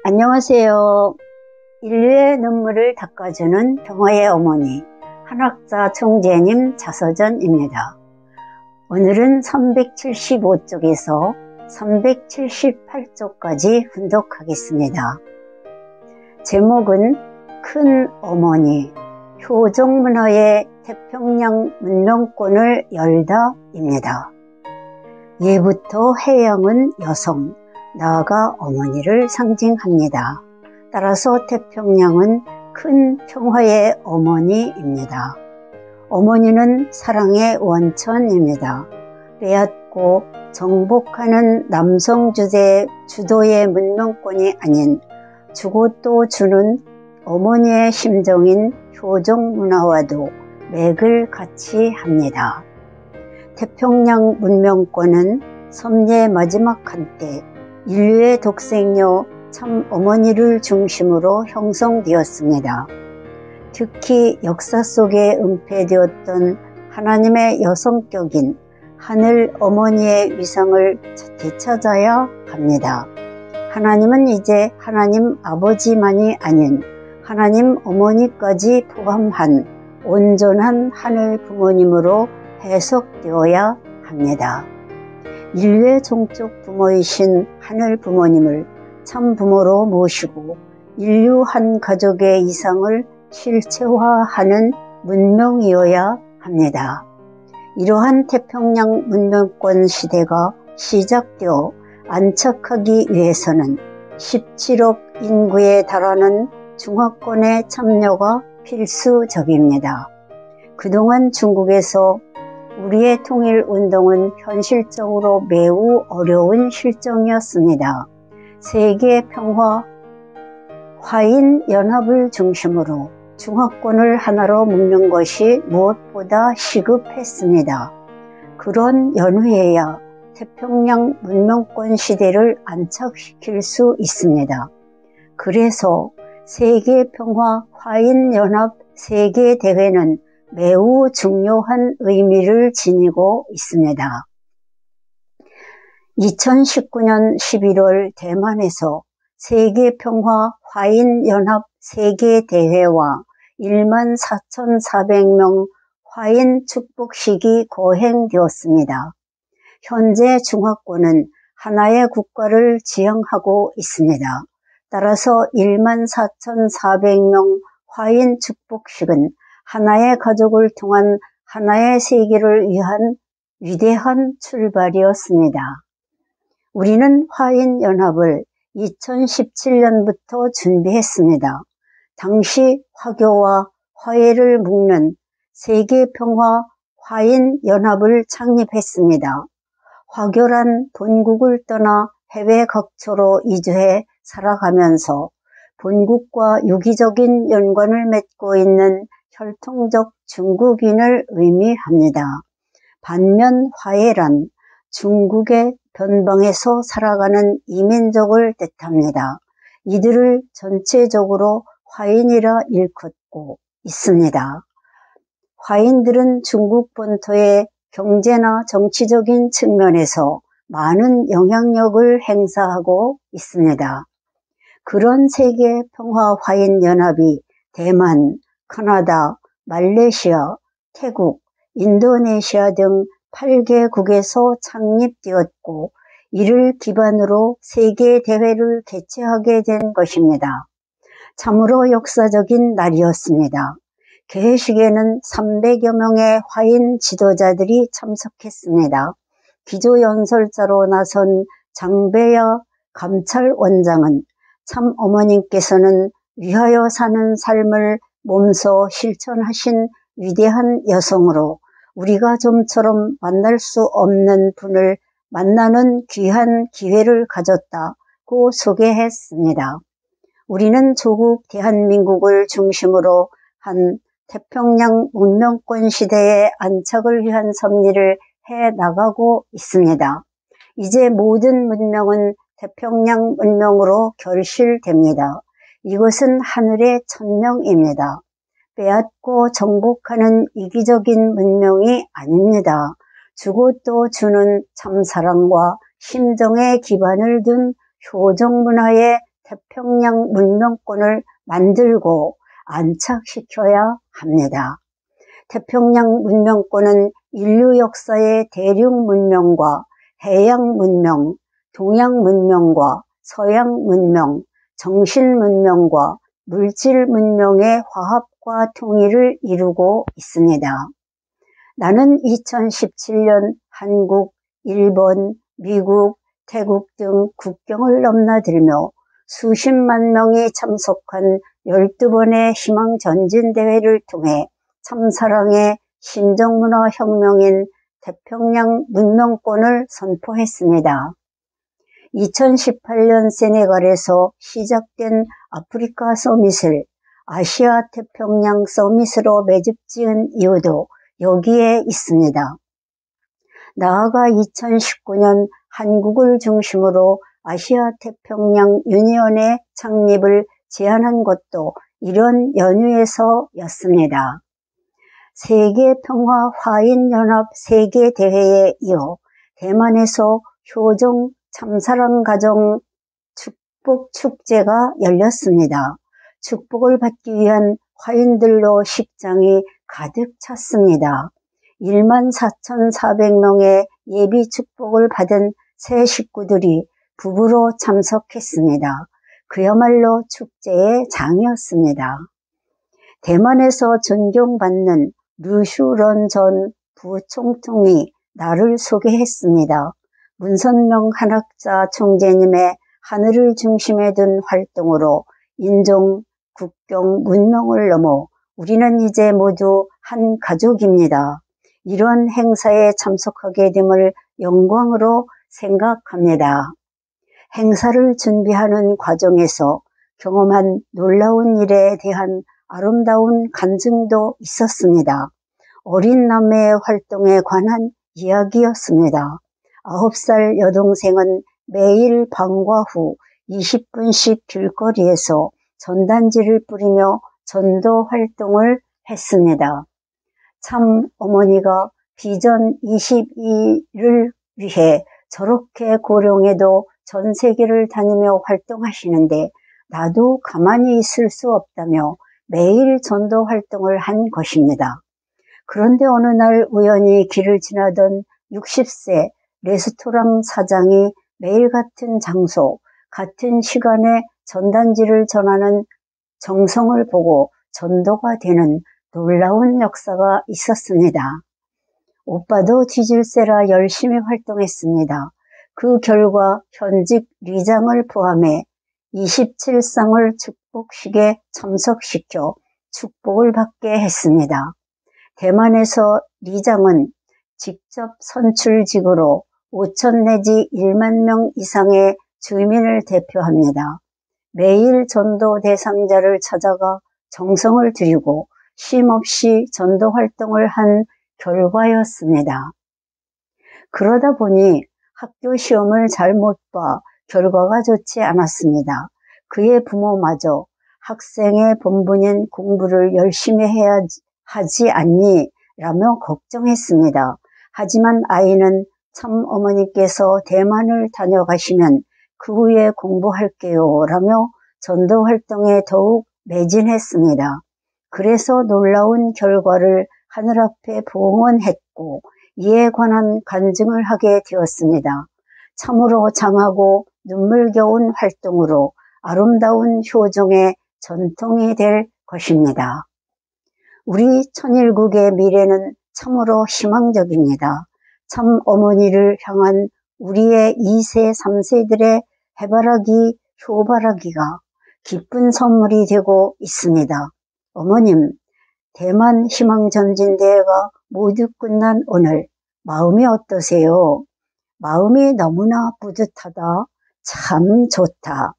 안녕하세요. 인류의 눈물을 닦아주는 평화의 어머니, 한학자 총재님 자서전입니다. 오늘은 375쪽에서 378쪽까지 분독하겠습니다. 제목은 큰 어머니, 효종문화의 태평양 문명권을 열다입니다. 예부터 해양은 여성, 나아가 어머니를 상징합니다. 따라서 태평양은 큰 평화의 어머니입니다. 어머니는 사랑의 원천입니다. 빼앗고 정복하는 남성 주도의 문명권이 아닌 주고 또 주는 어머니의 심정인 효종 문화와도 맥을 같이 합니다. 태평양 문명권은 섭리의 마지막 한때 인류의 독생녀 참 어머니를 중심으로 형성되었습니다. 특히 역사 속에 은폐되었던 하나님의 여성격인 하늘 어머니의 위상을 되찾아야 합니다. 하나님은 이제 하나님 아버지만이 아닌 하나님 어머니까지 포함한 온전한 하늘 부모님으로 해석되어야 합니다. 인류의 종족 부모이신 하늘 부모님을 참 부모로 모시고 인류 한 가족의 이상을 실체화하는 문명이어야 합니다. 이러한 태평양 문명권 시대가 시작되어 안착하기 위해서는 17억 인구에 달하는 중화권의 참여가 필수적입니다. 그동안 중국에서 우리의 통일운동은 현실적으로 매우 어려운 실정이었습니다. 세계 평화 화인연합을 중심으로 중화권을 하나로 묶는 것이 무엇보다 시급했습니다. 그런 연후에야 태평양 문명권 시대를 안착시킬 수 있습니다. 그래서 세계평화 화인연합 세계대회는 매우 중요한 의미를 지니고 있습니다. 2019년 11월 대만에서 세계평화 화인연합 세계대회와 14,400명 화인 축복식이 거행되었습니다. 현재 중화권은 하나의 국가를 지향하고 있습니다. 따라서 14,400명 화인 축복식은 하나의 가족을 통한 하나의 세계를 위한 위대한 출발이었습니다. 우리는 화인연합을 2017년부터 준비했습니다. 당시 화교와 화해를 묶는 세계평화 화인연합을 창립했습니다. 화교란 본국을 떠나 해외 각처로 이주해 살아가면서 본국과 유기적인 연관을 맺고 있는 혈통적 중국인을 의미합니다. 반면 화해란 중국의 변방에서 살아가는 이민족을 뜻합니다. 이들을 전체적으로 화인이라 일컫고 있습니다. 화인들은 중국 본토의 경제나 정치적인 측면에서 많은 영향력을 행사하고 있습니다. 그런 세계 평화 화인 연합이 대만, 캐나다, 말레이시아, 태국, 인도네시아 등 8개국에서 창립되었고 이를 기반으로 세계대회를 개최하게 된 것입니다. 참으로 역사적인 날이었습니다. 개회식에는 300여 명의 화인 지도자들이 참석했습니다. 기조연설자로 나선 장배야 감찰원장은 참 어머님께서는 위하여 사는 삶을 몸소 실천하신 위대한 여성으로 우리가 좀처럼 만날 수 없는 분을 만나는 귀한 기회를 가졌다고 소개했습니다. 우리는 조국 대한민국을 중심으로 한 태평양 문명권 시대의 안착을 위한 섭리를 해 나가고 있습니다. 이제 모든 문명은 태평양 문명으로 결실됩니다. 이것은 하늘의 천명입니다. 빼앗고 정복하는 이기적인 문명이 아닙니다. 주고 또 주는 참사랑과 심정의 기반을 둔 효종문화의 태평양 문명권을 만들고 안착시켜야 합니다. 태평양 문명권은 인류 역사의 대륙 문명과 해양 문명, 동양 문명과 서양 문명, 정신 문명과 물질 문명의 화합과 통일을 이루고 있습니다. 나는 2017년 한국, 일본, 미국, 태국 등 국경을 넘나들며 수십만 명이 참석한 12번의 희망전진대회를 통해 참사랑의 신정문화혁명인 태평양 문명권을 선포했습니다. 2018년 세네갈에서 시작된 아프리카 서밋을 아시아 태평양 서밋으로 매듭지은 이유도 여기에 있습니다. 나아가 2019년 한국을 중심으로 아시아 태평양 유니언의 창립을 제안한 것도 이런 연유에서였습니다. 세계평화 화인연합 세계대회에 이어 대만에서 효종 참사랑 가정 축복축제가 열렸습니다. 축복을 받기 위한 화인들로 식장이 가득 찼습니다. 14,400명의 예비 축복을 받은 새 식구들이 부부로 참석했습니다. 그야말로 축제의 장이었습니다. 대만에서 존경받는 류슈런 전 부총통이 나를 소개했습니다. 문선명 한학자 총재님의 하늘을 중심에 둔 활동으로 인종, 국경, 문명을 넘어 우리는 이제 모두 한 가족입니다. 이런 행사에 참석하게 됨을 영광으로 생각합니다. 행사를 준비하는 과정에서 경험한 놀라운 일에 대한 아름다운 간증도 있었습니다. 어린 남매의 활동에 관한 이야기였습니다. 9살 여동생은 매일 방과 후 20분씩 길거리에서 전단지를 뿌리며 전도 활동을 했습니다. 참 어머니가 비전 22를 위해 저렇게 고령에도 전 세계를 다니며 활동하시는데 나도 가만히 있을 수 없다며 매일 전도 활동을 한 것입니다. 그런데 어느 날 우연히 길을 지나던 60세 레스토랑 사장이 매일 같은 장소, 같은 시간에 전단지를 전하는 정성을 보고 전도가 되는 놀라운 역사가 있었습니다. 오빠도 뒤질세라 열심히 활동했습니다. 그 결과 현직 리장을 포함해 27쌍을 축복식에 참석시켜 축복을 받게 했습니다. 대만에서 리장은 직접 선출직으로 5천 내지 1만 명 이상의 주민을 대표합니다. 매일 전도 대상자를 찾아가 정성을 들이고 쉼없이 전도 활동을 한 결과였습니다. 그러다 보니 학교 시험을 잘 못 봐 결과가 좋지 않았습니다. 그의 부모마저 학생의 본분인 공부를 열심히 해야 하지 않니? 라며 걱정했습니다. 하지만 아이는 참 어머니께서 대만을 다녀가시면 그 후에 공부할게요 라며 전도 활동에 더욱 매진했습니다. 그래서 놀라운 결과를 하늘 앞에 봉헌했고 이에 관한 간증을 하게 되었습니다. 참으로 장하고 눈물겨운 활동으로 아름다운 효종의 전통이 될 것입니다. 우리 천일국의 미래는 참으로 희망적입니다. 참 어머니를 향한 우리의 2세, 3세들의 해바라기, 효바라기가 기쁜 선물이 되고 있습니다. 어머님, 대만 희망전진대회가 모두 끝난 오늘 마음이 어떠세요? 마음이 너무나 뿌듯하다. 참 좋다.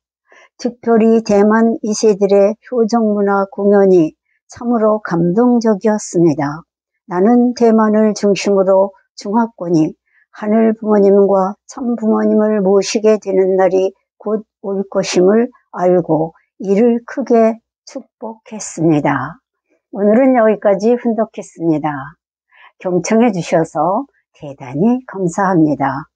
특별히 대만 2세들의 효정문화 공연이 참으로 감동적이었습니다. 나는 대만을 중심으로 중화권이 하늘 부모님과 참 부모님을 모시게 되는 날이 곧 올 것임을 알고 이를 크게 축복했습니다. 오늘은 여기까지 훈독했습니다. 경청해 주셔서 대단히 감사합니다.